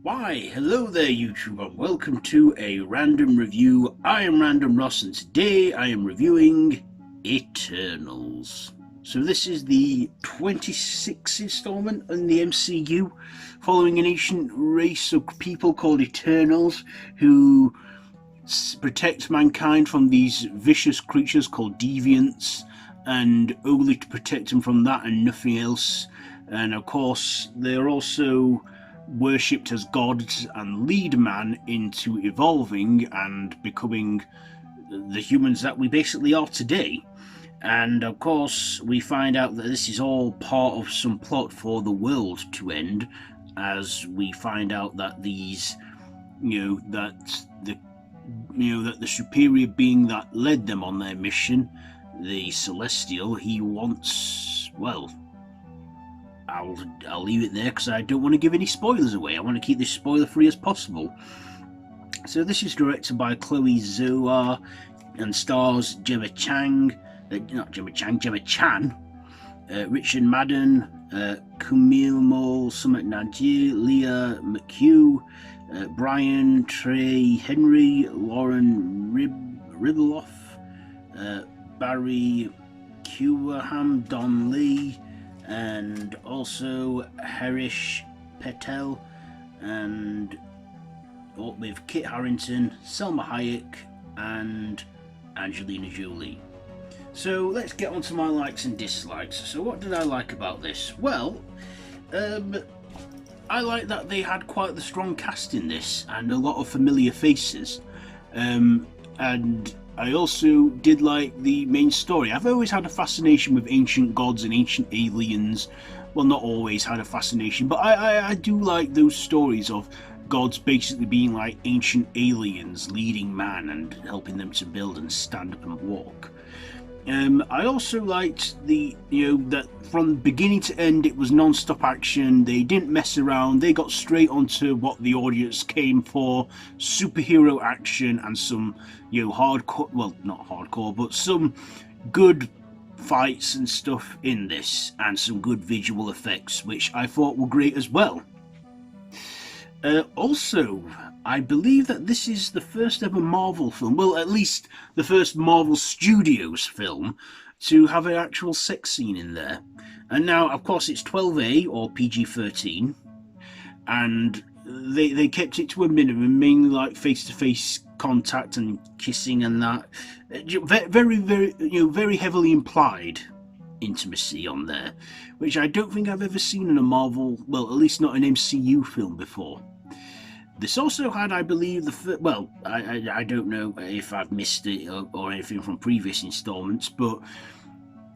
Why, hello there YouTube and welcome to a random review. I am Random Ross and today I am reviewing Eternals. So this is the 26th installment in the MCU, following an ancient race of people called Eternals who protect mankind from these vicious creatures called deviants, and only to protect them from that and nothing else. And of course they're also worshipped as gods and lead man into evolving and becoming the humans that we basically are today. And of course we find out that this is all part of some plot for the world to end, as we find out that these that the superior being that led them on their mission, the Celestial, he wants, well, I'll leave it there because I don't want to give any spoilers away. I want to keep this spoiler free as possible. So this is directed by Chloe Zhao and stars Gemma Chan, Richard Madden, Kumail Nanjiani, Leah McHugh, Brian Trey Henry, Lauren Ribeloff, Barry Kewaham, Don Lee, and also Harish Patel, and with Kit Harington, Selma Hayek, and Angelina Jolie. So let's get on to my likes and dislikes. So what did I like about this? Well, I like that they had quite the strong cast in this and a lot of familiar faces, and I also did like the main story. I've always had a fascination with ancient gods and ancient aliens. Well, not always had a fascination, but I do like those stories of gods basically being like ancient aliens leading man and helping them to build and stand up and walk. I also liked that from beginning to end it was non-stop action. They didn't mess around. They got straight onto what the audience came for: superhero action and some hardcore, well, not hardcore, but some good fights and stuff in this, and some good visual effects which I thought were great as well. Also, I believe that this is the first ever Marvel film, well, at least the first Marvel Studios film, to have an actual sex scene in there. And now, of course, it's 12A or PG-13, and they kept it to a minimum, mainly like face-to-face contact and kissing and that. Very heavily implied intimacy on there, which I don't think I've ever seen in a Marvel, well, at least not an MCU film before. This also had, I believe, I don't know if I've missed it or anything from previous installments, but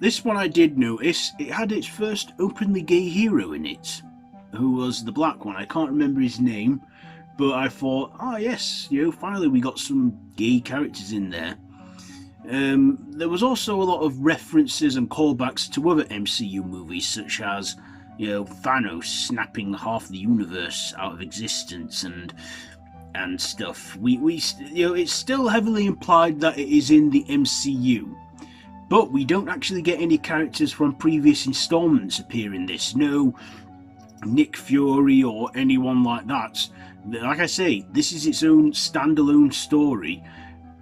this one I did notice. It had its first openly gay hero in it, who was the black one. I can't remember his name, but I thought, oh yes, finally we got some gay characters in there. There was also a lot of references and callbacks to other MCU movies, such as Thanos snapping half the universe out of existence and stuff. It's still heavily implied that it is in the MCU, but we don't actually get any characters from previous installments appear in this. No Nick Fury or anyone like that. Like I say, this is its own standalone story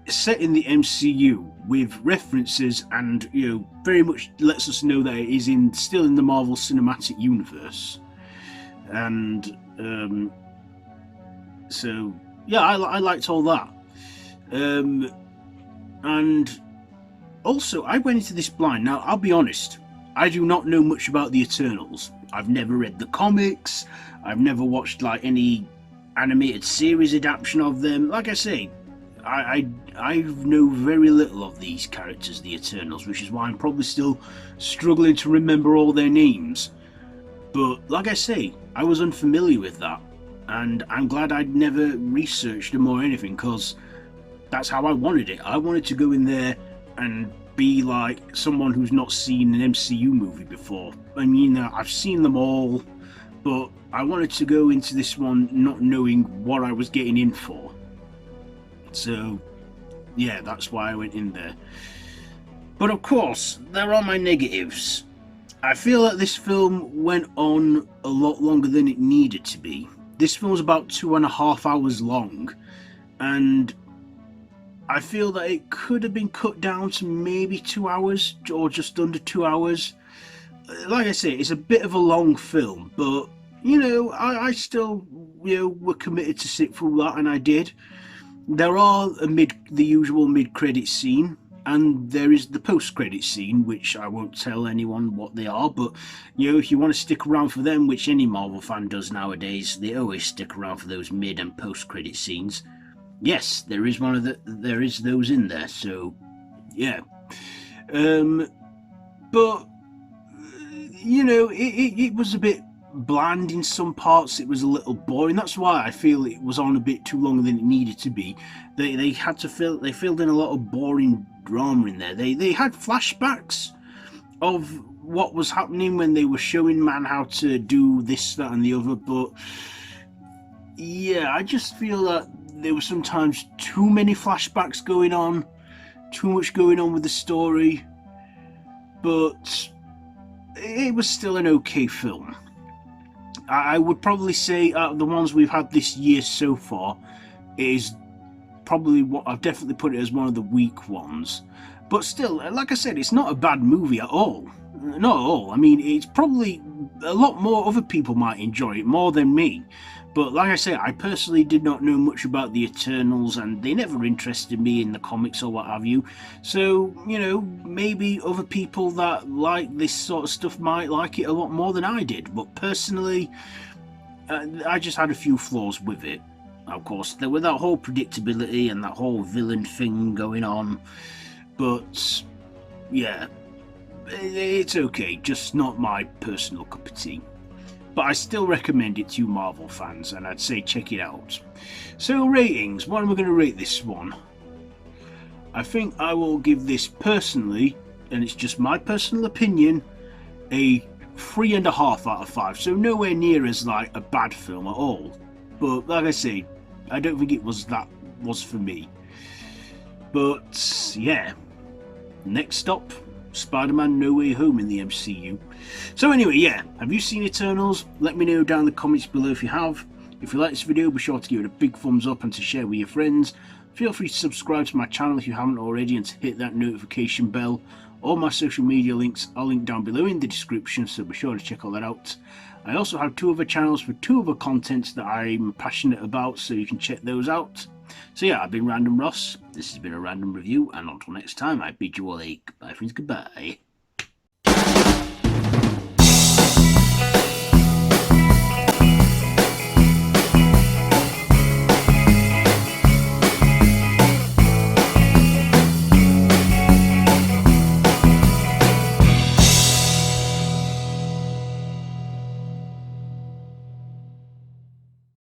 set in the MCU with references, and very much lets us know that it is still in the Marvel Cinematic Universe. And so yeah, I liked all that. And also I went into this blind. Now I'll be honest, I do not know much about the Eternals. I've never read the comics. I've never watched like any animated series adaptation of them. Like I say, I know very little of these characters, the Eternals, which is why I'm probably still struggling to remember all their names. But like I say, I was unfamiliar with that, and I'm glad I'd never researched them or anything, because that's how I wanted it. I wanted to go in there and be like someone who's not seen an MCU movie before. I mean, I've seen them all, but I wanted to go into this one not knowing what I was getting in for. So, yeah, that's why I went in there. But of course, there are my negatives. I feel that this film went on a lot longer than it needed to be. This film's about 2.5 hours long, and I feel that it could have been cut down to maybe 2 hours or just under 2 hours. Like I say, it's a bit of a long film, but you know, I still, you know, were committed to sit through that, and I did. There are the usual mid-credit scene, and there is the post-credit scene, which I won't tell anyone what they are, but you know, if you want to stick around for them, which any Marvel fan does nowadays, they always stick around for those mid and post-credit scenes. Yes, there is those in there, so yeah. But you know, it was a bit bland in some parts. It was a little boring. That's why I feel it was on a bit too long than it needed to be. They filled in a lot of boring drama in there. They had flashbacks of what was happening when they were showing man how to do this, that, and the other. But yeah, I just feel that there were sometimes too many flashbacks going on, too much going on with the story. But it was still an okay film. I would probably say out of the ones we've had this year so far, it is probably what I've definitely put it as one of the weak ones. But still, like I said, it's not a bad movie at all. Not at all. I mean, it's probably a lot more other people might enjoy it more than me. But like I say, I personally did not know much about the Eternals, and they never interested me in the comics or what have you. So, you know, maybe other people that like this sort of stuff might like it a lot more than I did. But personally, I just had a few flaws with it. Of course, there were that whole predictability and that whole villain thing going on. But, yeah, it's okay, just not my personal cup of tea. But I still recommend it to you Marvel fans, and I'd say check it out. So ratings, what am I going to rate this one? I think I will give this personally, and it's just my personal opinion, a 3.5 out of 5. So nowhere near as like a bad film at all. But like I say, I don't think it was for me. But yeah, next stop, Spider-Man No Way Home in the MCU. So anyway, yeah, have you seen Eternals? Let me know down in the comments below if you have. If you like this video, be sure to give it a big thumbs up and to share with your friends. Feel free to subscribe to my channel if you haven't already, and to hit that notification bell. All my social media links are linked down below in the description, so be sure to check all that out. I also have 2 other channels for 2 other contents that I'm passionate about, so you can check those out. So yeah, I've been Random Ross, this has been a random review, and until next time, I bid you all a goodbye friends, goodbye.